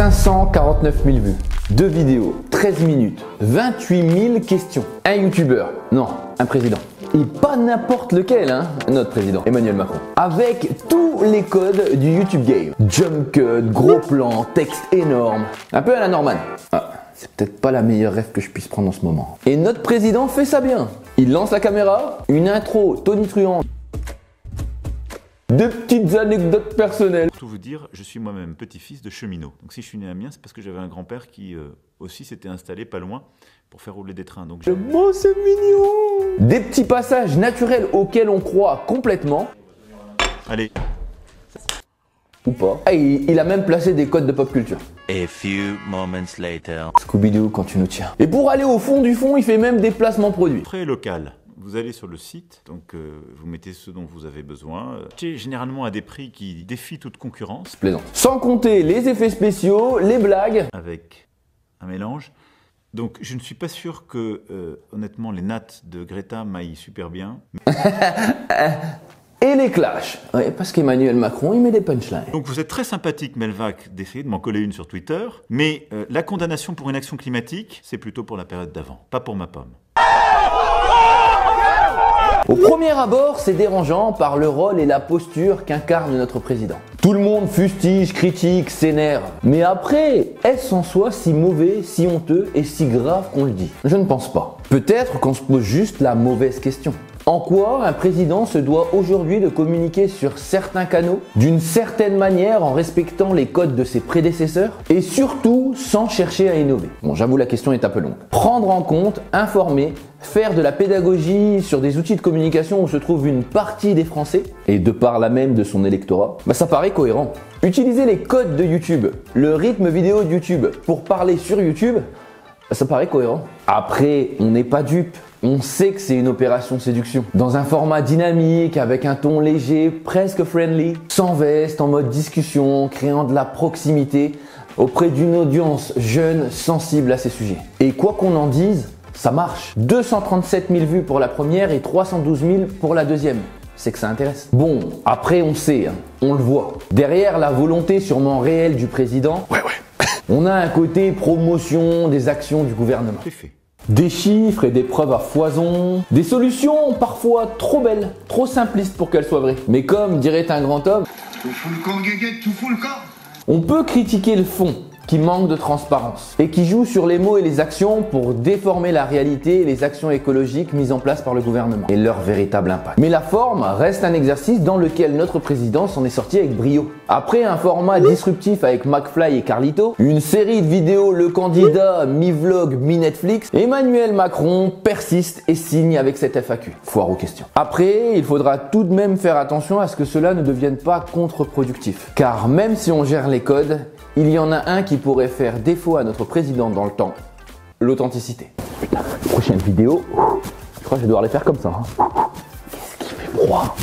549 000 vues, 2 vidéos, 13 minutes, 28 000 questions. Un youtubeur, non, un président. Et pas n'importe lequel, hein, notre président, Emmanuel Macron. Avec tous les codes du YouTube game. Jump cut, gros plan, texte énorme. Un peu à la Norman. Ah, c'est peut-être pas la meilleure rêve que je puisse prendre en ce moment. Et notre président fait ça bien. Il lance la caméra, une intro tonitruante. Deux petites anecdotes personnelles. Pour tout vous dire, je suis moi-même petit-fils de cheminot. Donc si je suis né à Amiens, c'est parce que j'avais un grand-père qui aussi s'était installé pas loin pour faire rouler des trains. Donc oh, c'est mignon. Des petits passages naturels auxquels on croit complètement. Allez. Ou pas. Et il a même placé des codes de pop culture. A few moments later. Scooby-Doo quand tu nous tiens. Et pour aller au fond du fond, il fait même des placements produits. Très local. Vous allez sur le site, donc vous mettez ce dont vous avez besoin. C'est généralement à des prix qui défient toute concurrence. Plaisant. Sans compter les effets spéciaux, les blagues. Avec un mélange. Donc je ne suis pas sûr que, honnêtement, les nattes de Greta m'aillent super bien. Et les clashs. Ouais, parce qu'Emmanuel Macron, il met des punchlines. Donc vous êtes très sympathique, Melvac, d'essayer de m'en coller une sur Twitter. Mais la condamnation pour une action climatique, c'est plutôt pour la période d'avant, pas pour ma pomme. Au premier abord, c'est dérangeant par le rôle et la posture qu'incarne notre président. Tout le monde fustige, critique, s'énerve. Mais après, est-ce en soi si mauvais, si honteux et si grave qu'on le dit? Je ne pense pas. Peut-être qu'on se pose juste la mauvaise question. En quoi un président se doit aujourd'hui de communiquer sur certains canaux, d'une certaine manière en respectant les codes de ses prédécesseurs et surtout sans chercher à innover? Bon, j'avoue la question est un peu longue. Prendre en compte, informer, faire de la pédagogie sur des outils de communication où se trouve une partie des Français et de par là même de son électorat, ça paraît cohérent. Utiliser les codes de YouTube, le rythme vidéo de YouTube pour parler sur YouTube, ça paraît cohérent. Après, on n'est pas dupe. On sait que c'est une opération séduction. Dans un format dynamique, avec un ton léger, presque friendly, sans veste, en mode discussion, créant de la proximité auprès d'une audience jeune, sensible à ces sujets. Et quoi qu'on en dise, ça marche. 237 000 vues pour la première et 312 000 pour la deuxième. C'est que ça intéresse. Bon, après on sait, hein, on le voit. Derrière la volonté sûrement réelle du président, on a un côté promotion des actions du gouvernement. C'est fait. Des chiffres et des preuves à foison, des solutions parfois trop belles, trop simplistes pour qu'elles soient vraies. Mais comme dirait un grand homme, tout fout le camp, guéguette, tout fout le camp. On peut critiquer le fond, qui manque de transparence et qui joue sur les mots et les actions pour déformer la réalité et les actions écologiques mises en place par le gouvernement et leur véritable impact. Mais la forme reste un exercice dans lequel notre président s'en est sorti avec brio. Après un format disruptif avec McFly et Carlito, une série de vidéos Le Candidat, mi-vlog, mi-Netflix, Emmanuel Macron persiste et signe avec cette FAQ. Foire aux questions. Après, il faudra tout de même faire attention à ce que cela ne devienne pas contre-productif. Car même si on gère les codes, il y en a un qui pourrait faire défaut à notre président dans le temps, l'authenticité. Putain, prochaine vidéo, je crois que je vais devoir les faire comme ça. Qu'est-ce qui fait froid?